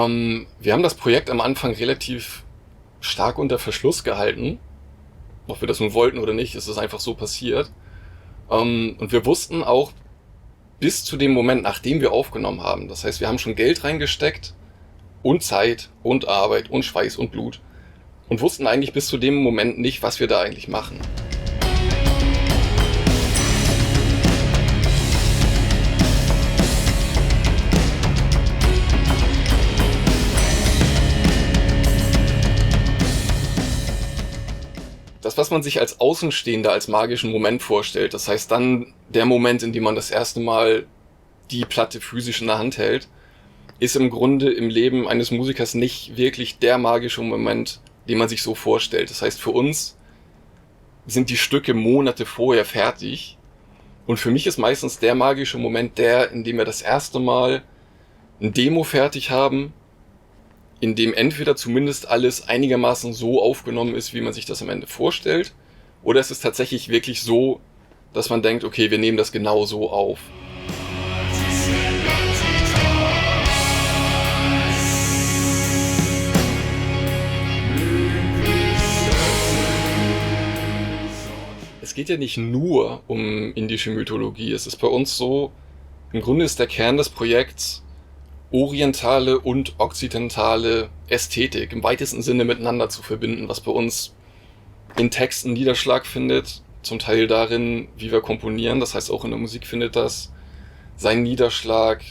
Wir haben das Projekt am Anfang relativ stark unter Verschluss gehalten. Ob wir das nun wollten oder nicht, ist es einfach so passiert. Und wir wussten auch bis zu dem Moment, nachdem wir aufgenommen haben. Das heißt, wir haben schon Geld reingesteckt und Zeit und Arbeit und Schweiß und Blut und wussten eigentlich bis zu dem Moment nicht, was wir da eigentlich machen. Das, was man sich als Außenstehender als magischen Moment vorstellt, das heißt dann der Moment, in dem man das erste Mal die Platte physisch in der Hand hält, ist im Grunde im Leben eines Musikers nicht wirklich der magische Moment, den man sich so vorstellt. Das heißt, für uns sind die Stücke Monate vorher fertig und für mich ist meistens der magische Moment der, in dem wir das erste Mal ein Demo fertig haben, in dem entweder zumindest alles einigermaßen so aufgenommen ist, wie man sich das am Ende vorstellt, oder es ist tatsächlich wirklich so, dass man denkt, okay, wir nehmen das genau so auf. Es geht ja nicht nur um indische Mythologie. Es ist bei uns so, im Grunde ist der Kern des Projekts orientale und okzidentale Ästhetik im weitesten Sinne miteinander zu verbinden, was bei uns in Texten Niederschlag findet, zum Teil darin, wie wir komponieren, das heißt auch in der Musik findet das seinen Niederschlag.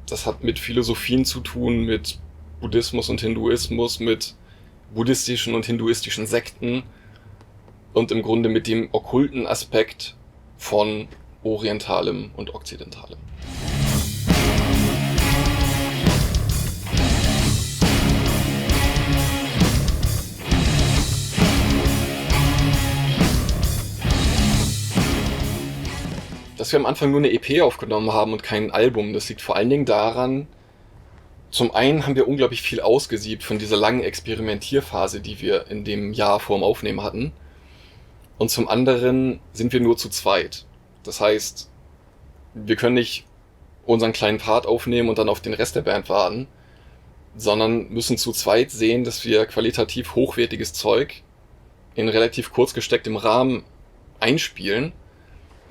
Das hat mit Philosophien zu tun, mit Buddhismus und Hinduismus, mit buddhistischen und hinduistischen Sekten und im Grunde mit dem okkulten Aspekt von Orientalem und Okzidentalem. Dass wir am Anfang nur eine EP aufgenommen haben und kein Album, das liegt vor allen Dingen daran, zum einen haben wir unglaublich viel ausgesiebt von dieser langen Experimentierphase, die wir in dem Jahr vor dem Aufnehmen hatten. Und zum anderen sind wir nur zu zweit. Das heißt, wir können nicht unseren kleinen Part aufnehmen und dann auf den Rest der Band warten, sondern müssen zu zweit sehen, dass wir qualitativ hochwertiges Zeug in relativ kurz gestecktem Rahmen einspielen.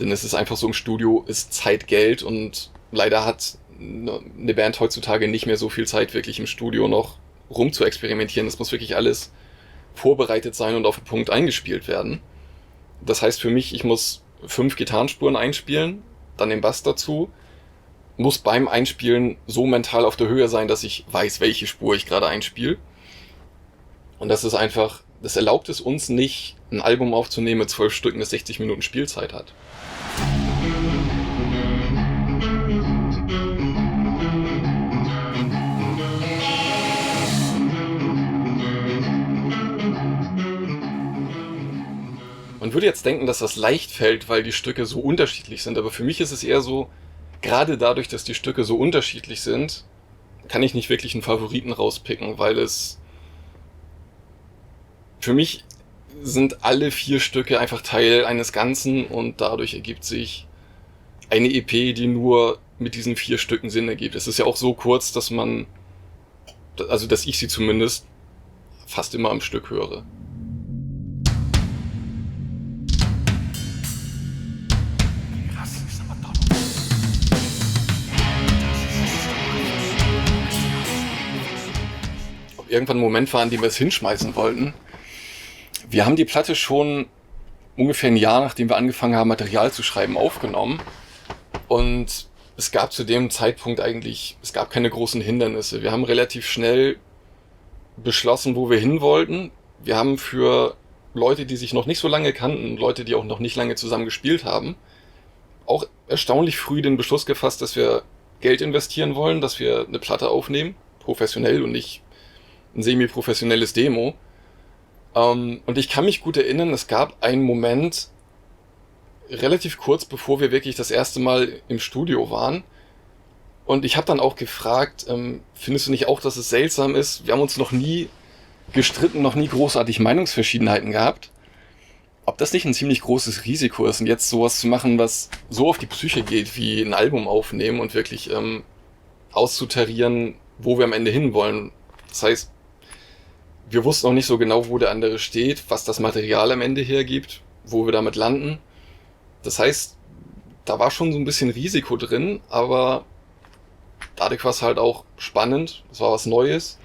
Denn es ist einfach so, im Studio ist Zeit Geld und leider hat eine Band heutzutage nicht mehr so viel Zeit, wirklich im Studio noch rum zu experimentieren. Es muss wirklich alles vorbereitet sein und auf den Punkt eingespielt werden. Das heißt für mich, ich muss 5 Gitarrenspuren einspielen, dann den Bass dazu, muss beim Einspielen so mental auf der Höhe sein, dass ich weiß, welche Spur ich gerade einspiele. Und das ist einfach, das erlaubt es uns nicht, ein Album aufzunehmen mit 12 Stücken, das 60 Minuten Spielzeit hat. Man würde jetzt denken, dass das leicht fällt, weil die Stücke so unterschiedlich sind, aber für mich ist es eher so, gerade dadurch, dass die Stücke so unterschiedlich sind, kann ich nicht wirklich einen Favoriten rauspicken, weil es für mich sind alle 4 Stücke einfach Teil eines Ganzen und dadurch ergibt sich eine EP, die nur mit diesen 4 Stücken Sinn ergibt. Es ist ja auch so kurz, dass dass ich sie zumindest fast immer am Stück höre. Ob irgendwann ein Moment war, an dem wir es hinschmeißen wollten. Wir haben die Platte schon ungefähr ein Jahr, nachdem wir angefangen haben, Material zu schreiben, aufgenommen. Und es gab zu dem Zeitpunkt es gab keine großen Hindernisse. Wir haben relativ schnell beschlossen, wo wir hin wollten. Wir haben für Leute, die sich noch nicht so lange kannten, Leute, die auch noch nicht lange zusammen gespielt haben, auch erstaunlich früh den Beschluss gefasst, dass wir Geld investieren wollen, dass wir eine Platte aufnehmen, professionell und nicht ein semi-professionelles Demo. Und ich kann mich gut erinnern, es gab einen Moment, relativ kurz bevor wir wirklich das erste Mal im Studio waren. Und ich habe dann auch gefragt, findest du nicht auch, dass es seltsam ist? Wir haben uns noch nie gestritten, noch nie großartig Meinungsverschiedenheiten gehabt. Ob das nicht ein ziemlich großes Risiko ist und jetzt sowas zu machen, was so auf die Psyche geht, wie ein Album aufnehmen und wirklich auszutarieren, wo wir am Ende hinwollen. Das heißt, wir wussten auch nicht so genau, wo der andere steht, was das Material am Ende hergibt, wo wir damit landen. Das heißt, da war schon so ein bisschen Risiko drin, aber dadurch war es halt auch spannend. Es war was Neues.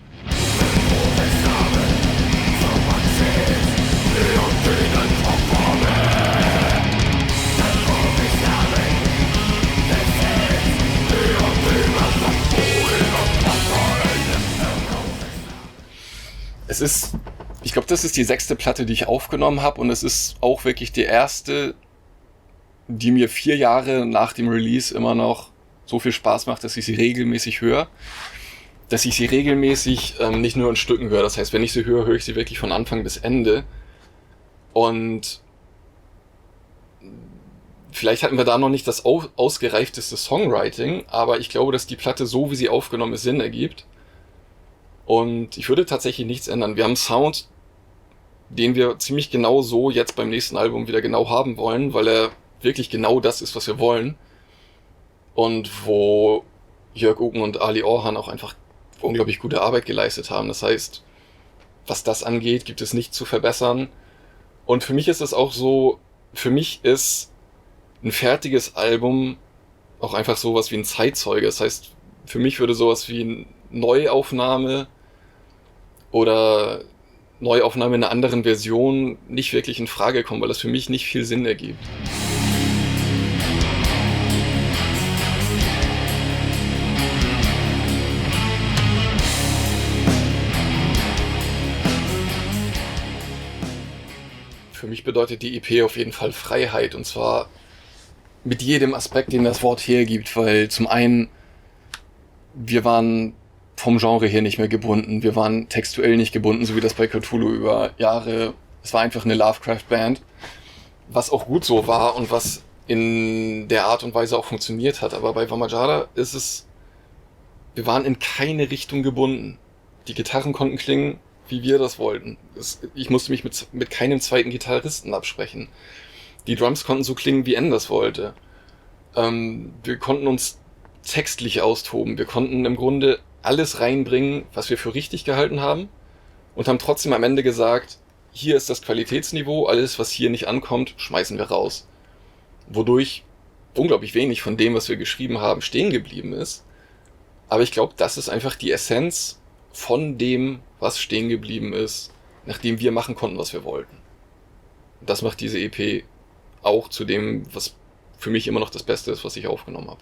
Ich glaube, das ist die 6. Platte, die ich aufgenommen habe, und es ist auch wirklich die erste, die mir 4 Jahre nach dem Release immer noch so viel Spaß macht, dass ich sie regelmäßig höre. Dass ich sie regelmäßig nicht nur in Stücken höre. Das heißt, wenn ich sie höre, höre ich sie wirklich von Anfang bis Ende. Und vielleicht hatten wir da noch nicht das ausgereifteste Songwriting, aber ich glaube, dass die Platte, so wie sie aufgenommen ist, Sinn ergibt. Und ich würde tatsächlich nichts ändern. Wir haben einen Sound, den wir ziemlich genau so jetzt beim nächsten Album wieder genau haben wollen, weil er wirklich genau das ist, was wir wollen. Und wo Jörg Uken und Ali Orhan auch einfach unglaublich gute Arbeit geleistet haben. Das heißt, was das angeht, gibt es nichts zu verbessern. Und für mich ist es auch so, für mich ist ein fertiges Album auch einfach sowas wie ein Zeitzeuge. Das heißt, für mich würde sowas wie eine Neuaufnahme oder Neuaufnahme in einer anderen Version nicht wirklich in Frage kommen, weil das für mich nicht viel Sinn ergibt. Für mich bedeutet die EP auf jeden Fall Freiheit, und zwar mit jedem Aspekt, den das Wort hergibt, weil zum einen, wir waren vom Genre her nicht mehr gebunden, wir waren textuell nicht gebunden, so wie das bei Cthulhu über Jahre, es war einfach eine Lovecraft-Band, was auch gut so war und was in der Art und Weise auch funktioniert hat, aber bei Vamajara ist es, wir waren in keine Richtung gebunden. Die Gitarren konnten klingen, wie wir das wollten. Ich musste mich mit keinem zweiten Gitarristen absprechen. Die Drums konnten so klingen, wie N das wollte. Wir konnten uns textlich austoben. Wir konnten im Grunde alles reinbringen, was wir für richtig gehalten haben, und haben trotzdem am Ende gesagt, hier ist das Qualitätsniveau, alles, was hier nicht ankommt, schmeißen wir raus. Wodurch unglaublich wenig von dem, was wir geschrieben haben, stehen geblieben ist. Aber ich glaube, das ist einfach die Essenz von dem, was stehen geblieben ist, nachdem wir machen konnten, was wir wollten. Und das macht diese EP auch zu dem, was für mich immer noch das Beste ist, was ich aufgenommen habe.